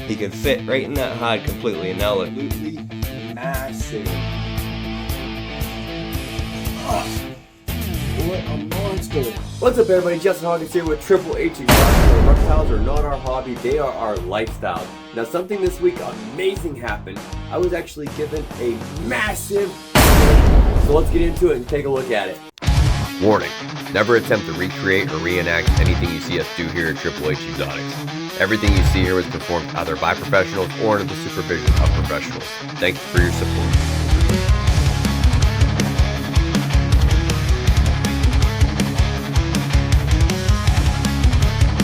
He can fit right in that hide completely, and now look. Absolutely massive. Oh, what a monster. What's up everybody, Justin Hawkins here with Triple H Exotic. Reptiles are not our hobby, they are our lifestyle. Now something this week amazing happened. I was actually given a massive snake. So let's get into it and take a look at it. Warning, never attempt to recreate or reenact anything you see us do here at Triple H Exotics. Everything you see here was performed either by professionals or under the supervision of professionals. Thank you for your support.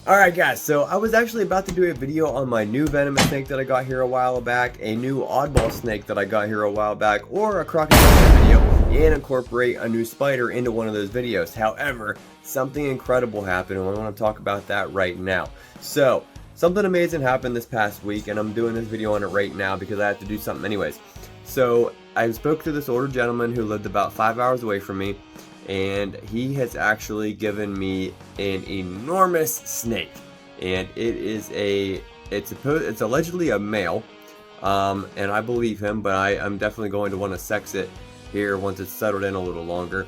Alright guys, so I was actually about to do a video on my new venomous snake that I got here a while back, a new oddball snake that I got here a while back, or a crocodile video, and incorporate a new spider into one of those videos. However, something incredible happened and I want to talk about that right now. So, something amazing happened this past week and I'm doing this video on it right now because I have to do something anyways. So, I spoke to this older gentleman who lived about 5 hours away from me, and he has actually given me an enormous snake, and it's allegedly a male, and I believe him, but I'm definitely going to want to sex it here once it's settled in a little longer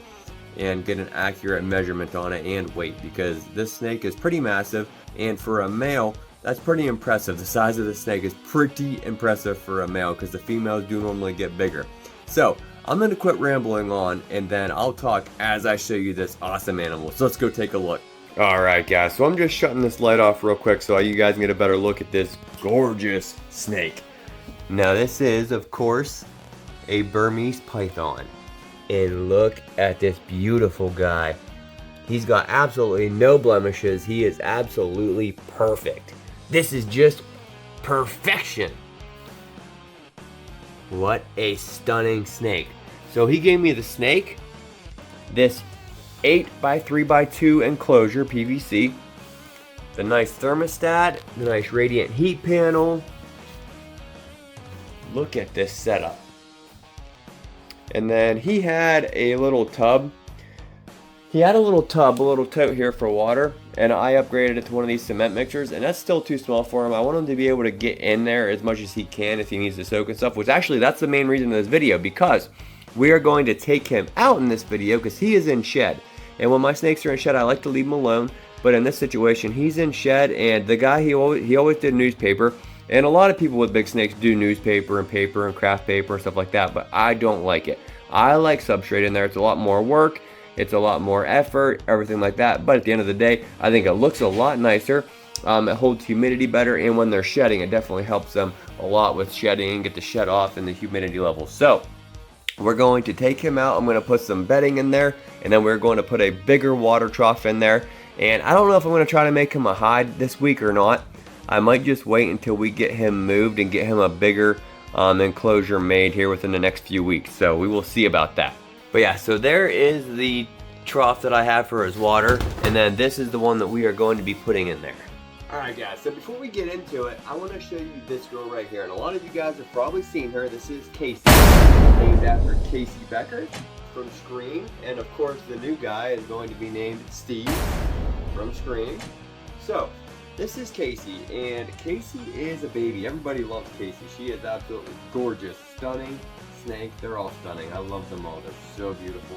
and get an accurate measurement on it and weight, because this snake is pretty massive, and for a male that's pretty impressive. The size of the snake is pretty impressive for a male because the females do normally get bigger. So I'm going to quit rambling on and then I'll talk as I show you this awesome animal. So let's go take a look. Alright guys, so I'm just shutting this light off real quick so you guys can get a better look at this gorgeous snake. Now this is, of course, a Burmese python. And look at this beautiful guy. He's got absolutely no blemishes. He is absolutely perfect. This is just perfection. What a stunning snake. So he gave me the snake, this 8x3x2 enclosure PVC, the nice thermostat, the nice radiant heat panel. Look at this setup. And then he had a little tub. He had a little tote here for water, and I upgraded it to one of these cement mixers, and that's still too small for him. I want him to be able to get in there as much as he can if he needs to soak and stuff, which actually that's the main reason of this video, because we are going to take him out in this video because he is in shed. And when my snakes are in shed, I like to leave him alone, but in this situation, he's in shed, and the guy, he always did newspaper, and a lot of people with big snakes do newspaper and craft paper and stuff like that, but I don't like it. I like substrate in there. It's a lot more work. It's a lot more effort, everything like that, but at the end of the day, I think it looks a lot nicer. It holds humidity better, and when they're shedding, it definitely helps them a lot with shedding and get the shed off and the humidity level. So, we're going to take him out. I'm going to put some bedding in there, and then we're going to put a bigger water trough in there. And I don't know if I'm going to try to make him a hide this week or not. I might just wait until we get him moved and get him a bigger enclosure made here within the next few weeks. So, we will see about that. But yeah, so there is the trough that I have for his water, and then this is the one that we are going to be putting in there. Alright guys, so before we get into it, I want to show you this girl right here, and a lot of you guys have probably seen her. This is Casey, named after Casey Becker from Scream, and of course the new guy is going to be named Steve from Scream. So, this is Casey, and Casey is a baby. Everybody loves Casey. She is absolutely gorgeous, stunning snake. They're all stunning. I love them all. They're so beautiful.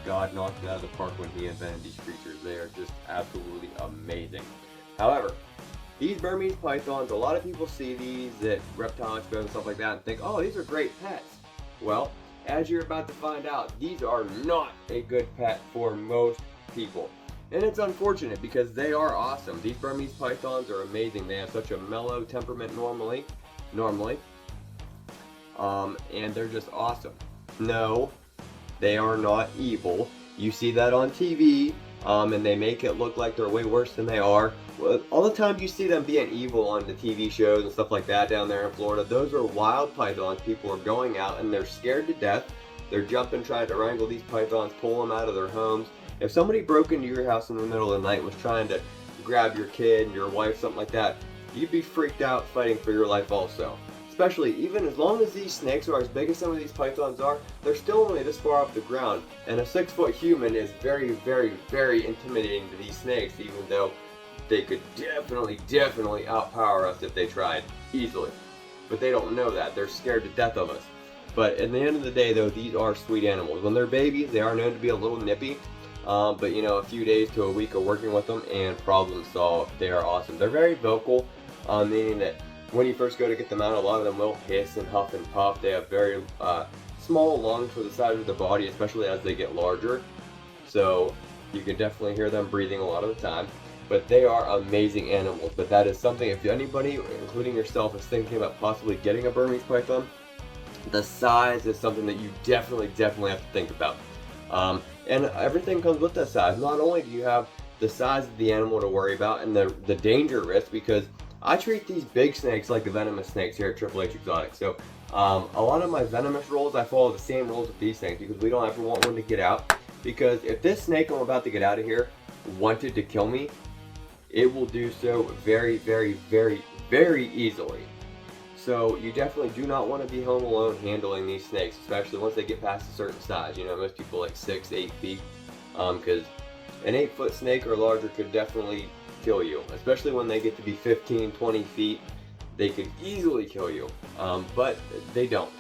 God knocked it out of the park when he invented these creatures. They are just absolutely amazing. However, these Burmese pythons, a lot of people see these at reptile expos and stuff like that and think, oh, these are great pets. Well, as you're about to find out, these are not a good pet for most people. And it's unfortunate because they are awesome. These Burmese pythons are amazing. They have such a mellow temperament normally. And they're just awesome. No, they are not evil. You see that on TV, and they make it look like they're way worse than they are. Well, all the time you see them being evil on the TV shows and stuff like that down there in Florida, those are wild pythons. People are going out and they're scared to death. They're jumping, trying to wrangle these pythons, pull them out of their homes. If somebody broke into your house in the middle of the night and was trying to grab your kid and your wife, something like that, you'd be freaked out fighting for your life also. Especially, even as long as these snakes are as big as some of these pythons are, they're still only this far off the ground. And a 6-foot human is very, very, very intimidating to these snakes, even though they could definitely outpower us if they tried, easily. But they don't know that. They're scared to death of us. But at the end of the day, though, these are sweet animals. When they're babies, they are known to be a little nippy. But you know, a few days to a week of working with them and problem solved. They are awesome. They're very vocal, meaning that when you first go to get them out, a lot of them will hiss and huff and puff. They have very small lungs for the size of the body, especially as they get larger. So you can definitely hear them breathing a lot of the time. But they are amazing animals. But that is something, if anybody, including yourself, is thinking about possibly getting a Burmese python, the size is something that you definitely have to think about. And everything comes with that size. Not only do you have the size of the animal to worry about and the danger risk, because I treat these big snakes like the venomous snakes here at Triple H Exotics. So a lot of my venomous rules, I follow the same rules with these things, because we don't ever want one to get out. Because if this snake I'm about to get out of here wanted to kill me, it will do so very easily. So you definitely do not want to be home alone handling these snakes, especially once they get past a certain size. You know, most people like 6, 8 feet, because an 8-foot snake or larger could definitely kill you, especially when they get to be 15, 20 feet. They could easily kill you, but they don't.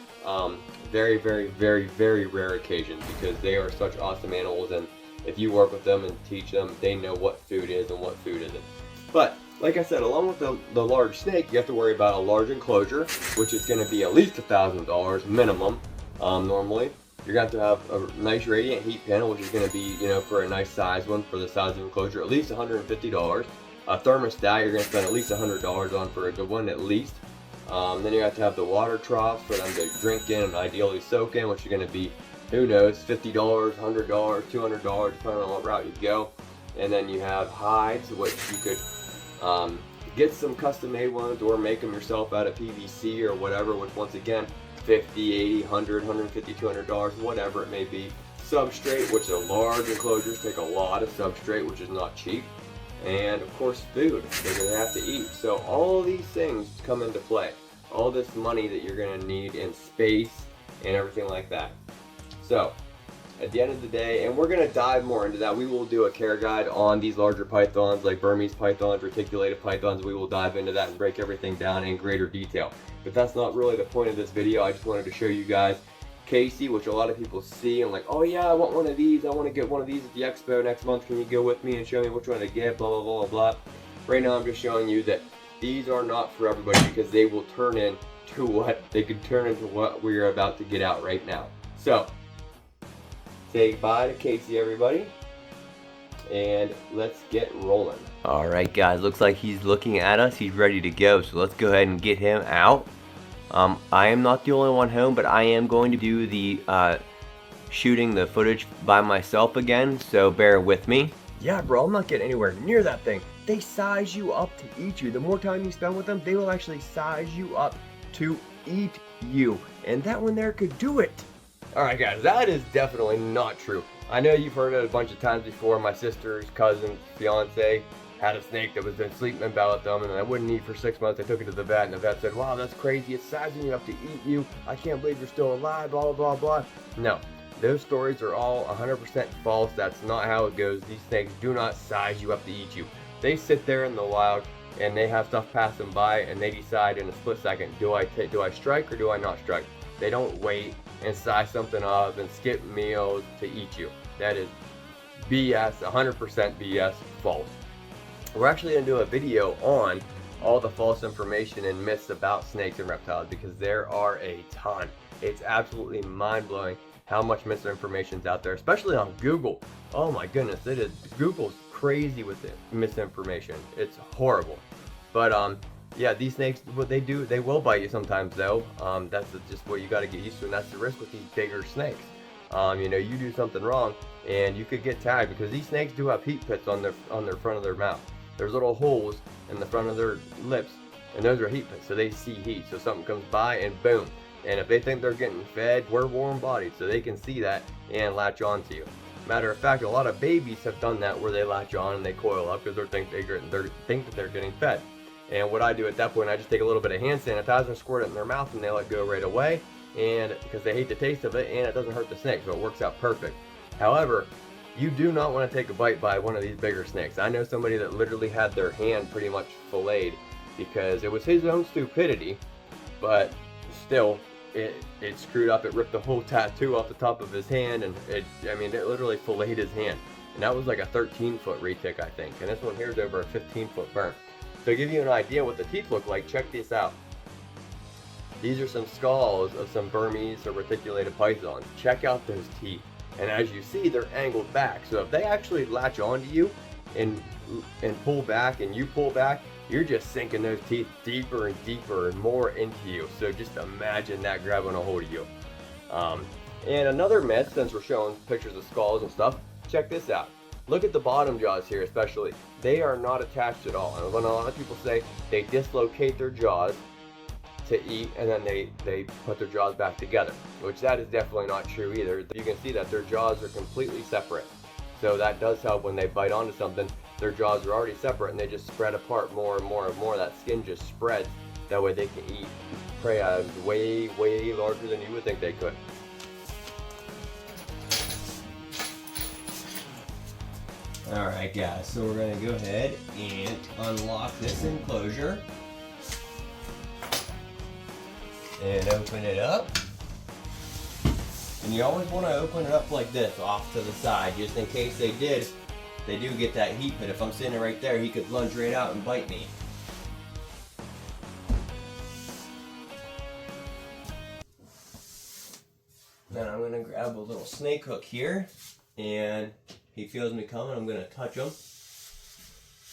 Very rare occasions, because they are such awesome animals, and if you work with them and teach them, they know what food is and what food isn't. But like I said, along with the large snake, you have to worry about a large enclosure, which is going to be at least $1,000 minimum. Normally, you're going to have a nice radiant heat panel, which is going to be, you know, for a nice size one, for the size of the enclosure, at least $150. A thermostat, you're going to spend at least $100 on for a good one, at least. Then you have to have the water troughs for them to drink in and ideally soak in, which is going to be, who knows, $50, $100, $200, depending on what route you go. And then you have hides, which you could get some custom made ones or make them yourself out of PVC or whatever, which once again, $50, $80, $100, $150, $200, whatever it may be. Substrate, which are large enclosures, take a lot of substrate, which is not cheap. And of course, food they're going to have to eat. So all of these things come into play. All this money that you're going to need in space and everything like that. So at the end of the day, and we're going to dive more into that, we will do a care guide on these larger pythons like Burmese pythons, reticulated pythons. We will dive into that and break everything down in greater detail. But that's not really the point of this video. I just wanted to show you guys Casey, which a lot of people see and like, oh yeah, I want one of these, I want to get one of these at the expo next month, can you go with me and show me which one to get, blah blah blah. Right now I'm just showing you that these are not for everybody, because they will turn into what we're about to get out right now. So say bye to Casey, everybody, and let's get rolling. Alright guys, looks like he's looking at us, he's ready to go, so let's go ahead and get him out. I am not the only one home, but I am going to do the shooting the footage by myself again, so bear with me. Yeah bro, I'm not getting anywhere near that thing. They size you up to eat you. The more time you spend with them, they will actually size you up to eat you. And that one there could do it. Alright guys, that is definitely not true. I know you've heard it a bunch of times before. My sister's cousin's fiance had a snake that was been sleeping in bed with them, and I wouldn't eat for 6 months. I took it to the vet, and the vet said, wow, that's crazy, it's sizing you up to eat you, I can't believe you're still alive, blah blah blah. No, those stories are all 100% false. That's not how it goes. These snakes do not size you up to eat you. They sit there in the wild and they have stuff pass them by, and they decide in a split second, do I strike or do I not strike? They don't wait and size something up and skip meals to eat you. That is BS, 100% BS, false. We're actually going to do a video on all the false information and myths about snakes and reptiles, because there are a ton. It's absolutely mind-blowing how much misinformation is out there, especially on Google. Oh my goodness, it is, Google's crazy with it, misinformation. It's horrible. But yeah, these snakes, what they do, they will bite you sometimes though. That's just what you got to get used to, and that's the risk with these bigger snakes. You know, you do something wrong and you could get tagged, because these snakes do have heat pits on their front of their mouth. There's little holes in the front of their lips, and those are heat pits, so they see heat. So something comes by and boom. And if they think they're getting fed, we're warm-bodied, so they can see that and latch on to you. Matter of fact, a lot of babies have done that, where they latch on and they coil up because they think that they're getting fed. And what I do at that point, I just take a little bit of hand sanitizer, squirt it in their mouth, and they let go right away. And because they hate the taste of it, and it doesn't hurt the snake, so it works out perfect. However, You do not want to take a bite by one of these bigger snakes. I know somebody that literally had their hand pretty much filleted because it was his own stupidity, but still, it screwed up. It ripped the whole tattoo off the top of his hand, and it literally filleted his hand. And that was like a 13-foot retic, I think. And this one here is over a 15-foot burn. So to give you an idea what the teeth look like, check this out. These are some skulls of some Burmese or reticulated pythons. Check out those teeth. And as you see, they're angled back. So if they actually latch onto you and pull back, and you pull back, you're just sinking those teeth deeper and deeper and more into you. So just imagine that grabbing a hold of you. And another myth, since we're showing pictures of skulls and stuff, check this out. Look at the bottom jaws here especially. They are not attached at all. And when a lot of people say they dislocate their jaws to eat, and then they put their jaws back together, which that is definitely not true either. You can see that their jaws are completely separate. So that does help when they bite onto something. Their jaws are already separate and they just spread apart more and more and more. That skin just spreads. That way they can eat prey way, way larger than you would think they could. Alright guys, so we're going to go ahead and unlock this enclosure and open it up. And you always want to open it up like this, off to the side, just in case they do get that heat. But if I'm sitting right there, he could lunge right out and bite me. Then I'm going to grab a little snake hook here, and he feels me coming, I'm going to touch him.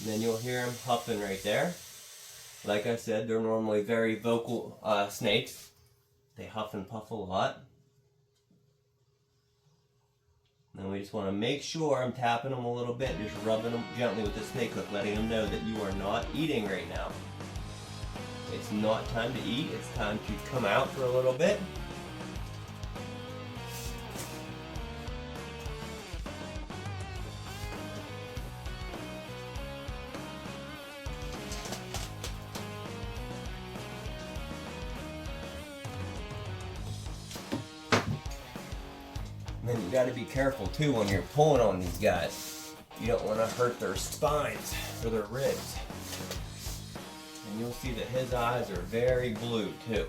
And then you'll hear him huffing right there. Like I said, they're normally very vocal snakes. They huff and puff a lot. And we just want to make sure I'm tapping them a little bit, just rubbing them gently with the snake hook, letting them know that you are not eating right now. It's not time to eat, it's time to come out for a little bit. And then you got to be careful too when you're pulling on these guys. You don't want to hurt their spines or their ribs. And you'll see that his eyes are very blue too,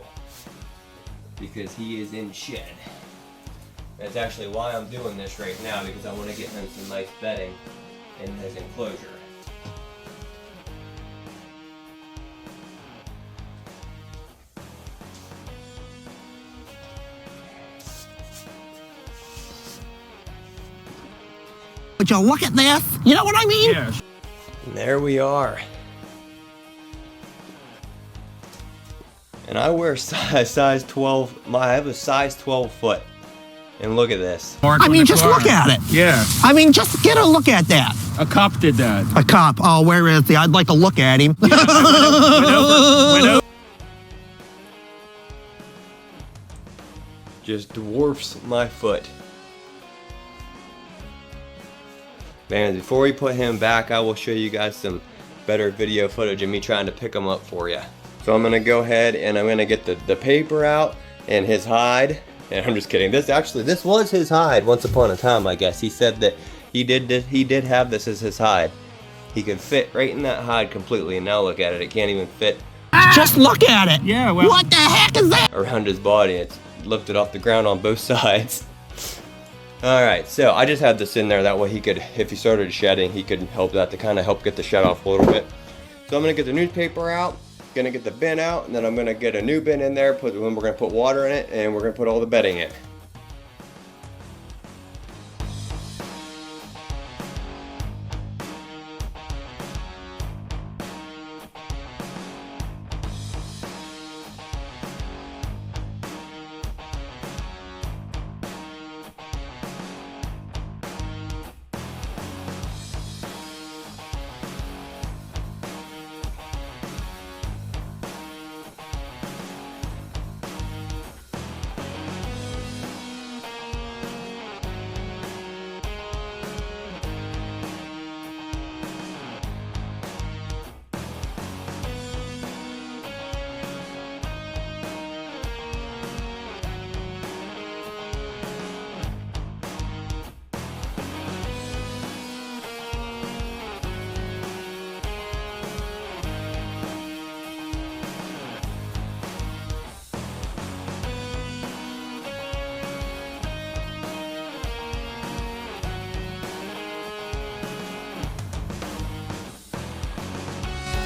because he is in shed. That's actually why I'm doing this right now, because I want to get him some nice bedding in his enclosure. Would you look at this? You know what I mean? Yeah. And there we are. And I wear size 12. I have a size 12 foot. And look at this. I mean, just look at it. Yeah. I mean, just get a look at that. A cop did that. A cop. Oh, where is he? I'd like to look at him. Went over. Just dwarfs my foot. Man, before we put him back, I will show you guys some better video footage of me trying to pick him up for you. So I'm gonna go ahead and I'm gonna get the paper out and his hide. And I'm just kidding. This was his hide once upon a time, I guess. He said that he did have this as his hide. He could fit right in that hide completely, and now look at it. It can't even fit Just look at it. Yeah, well. What the heck is that? around his body. It's lifted off the ground on both sides. Alright, so I just had this in there that way he could, if he started shedding, he could help that to kind of help get the shed off a little bit. So I'm going to get the newspaper out, going to get the bin out, and then I'm going to get a new bin in there, we're going to put water in it, and we're going to put all the bedding in.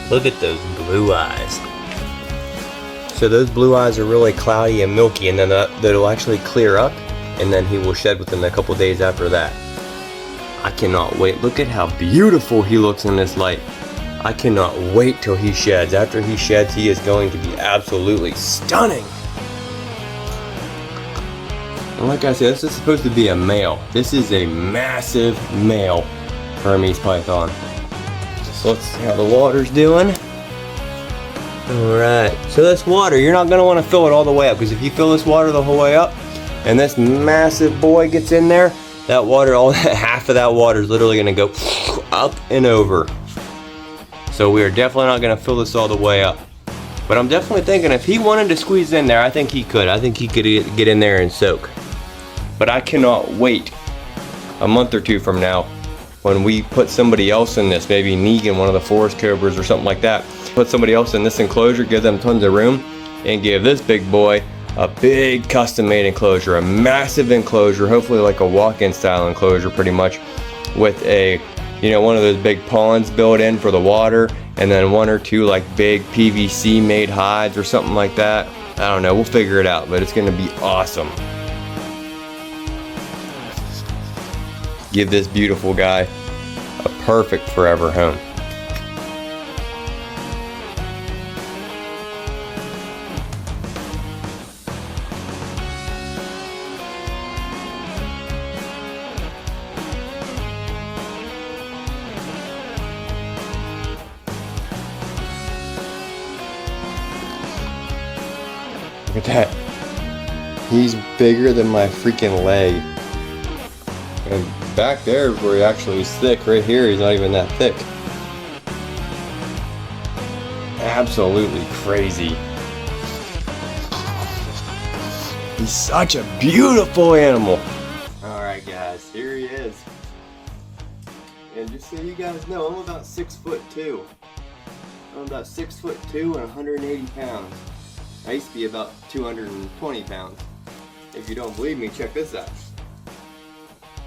Look at those blue eyes. So those blue eyes are really cloudy and milky, and then that'll actually clear up, and then he will shed within a couple days after that. I cannot wait. Look at how beautiful he looks in this light. I cannot wait till he sheds. After he sheds, he is going to be absolutely stunning. And like I said, this is supposed to be a male. This is a massive male Burmese python. So let's see how the water's doing. Alright, so this water, you're not going to want to fill it all the way up, because if you fill this water the whole way up and this massive boy gets in there, that water, half of that water is literally going to go up and over. So we are definitely not going to fill this all the way up. But I'm definitely thinking if he wanted to squeeze in there, I think he could. I think he could get in there and soak. But I cannot wait a month or two from now when we put somebody else in this, maybe Negan, one of the forest cobras or something like that, put somebody else in this enclosure, give them tons of room, and give this big boy a big custom-made enclosure, a massive enclosure, hopefully like a walk-in style enclosure pretty much, with a, you know, one of those big ponds built in for the water, and then one or two like big PVC made hides or something like that. I don't know, we'll figure it out, but it's gonna be awesome. Give this beautiful guy a perfect forever home. Look at that. He's bigger than my freaking leg. And back there is where he actually is thick. Right here, he's not even that thick. Absolutely crazy. He's such a beautiful animal. Alright guys, here he is. And just so you guys know, I'm about 6'2". I'm about 6'2" and 180 pounds. I used to be about 220 pounds. If you don't believe me, check this out.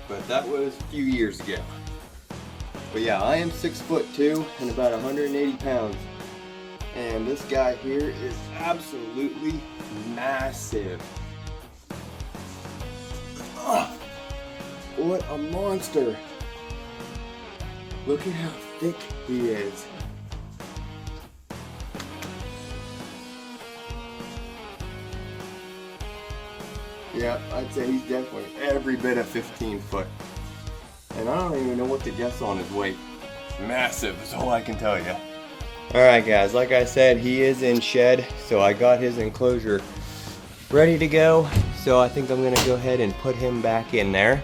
But that was a few years ago. But yeah, I am 6'2" and about 180 pounds. And this guy here is absolutely massive. Ugh, what a monster. Look at how thick he is. Yeah, I'd say he's definitely every bit of 15 foot. And I don't even know what to guess on his weight. Massive is all I can tell you. Alright guys, like I said, he is in shed, so I got his enclosure ready to go. So I think I'm going to go ahead and put him back in there.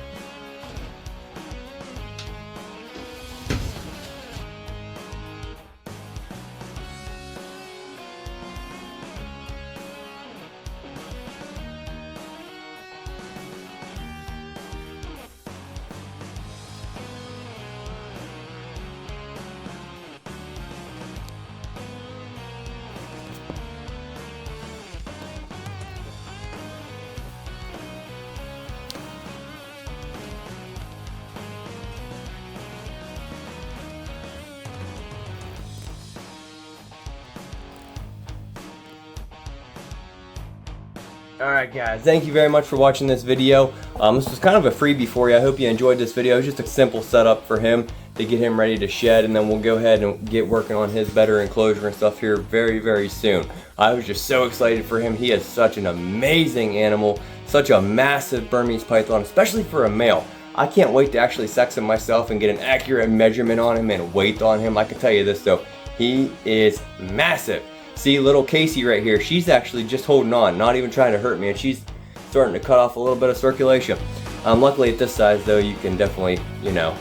Alright guys, thank you very much for watching this video. This was kind of a freebie for you. I hope you enjoyed this video. It was just a simple setup for him to get him ready to shed, and then we'll go ahead and get working on his better enclosure and stuff here very, very soon. I was just so excited for him. He is such an amazing animal, such a massive Burmese python, especially for a male. I can't wait to actually sex him myself and get an accurate measurement on him and weight on him. I can tell you this though, he is massive. See little Casey right here, she's actually just holding on, not even trying to hurt me, and she's starting to cut off a little bit of circulation. Luckily at this size though, you can definitely, you know,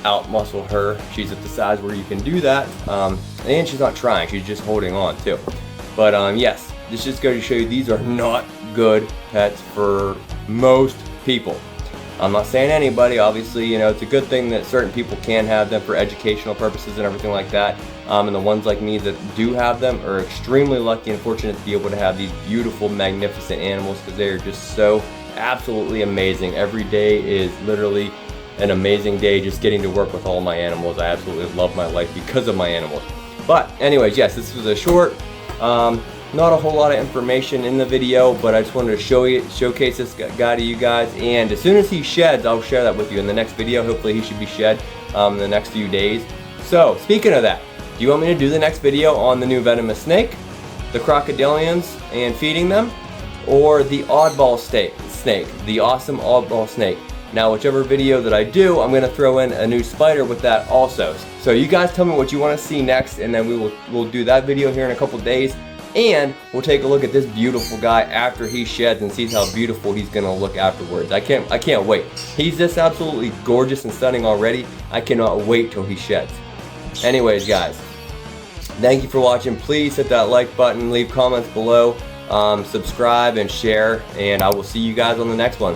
out muscle her. She's at the size where you can do that, and she's not trying, she's just holding on too. But yes, this just goes to show you these are not good pets for most people. I'm not saying anybody, obviously, you know, it's a good thing that certain people can have them for educational purposes and everything like that. And the ones like me that do have them are extremely lucky and fortunate to be able to have these beautiful, magnificent animals, because they are just so absolutely amazing. Every day is literally an amazing day just getting to work with all my animals. I absolutely love my life because of my animals. But anyways, yes, this was a short, not a whole lot of information in the video, but I just wanted to showcase this guy to you guys. And as soon as he sheds, I'll share that with you in the next video. Hopefully he should be shed in the next few days. So speaking of that, do you want me to do the next video on the new venomous snake, the crocodilians and feeding them, or the oddball snake, the awesome oddball snake? Now, whichever video that I do, I'm gonna throw in a new spider with that also. So you guys tell me what you want to see next, and then we'll do that video here in a couple days, and we'll take a look at this beautiful guy after he sheds and sees how beautiful he's gonna look afterwards. I can't wait. He's just absolutely gorgeous and stunning already. I cannot wait till he sheds. Anyways, guys, thank you for watching. Please hit that like button, leave comments below, subscribe and share, and I will see you guys on the next one.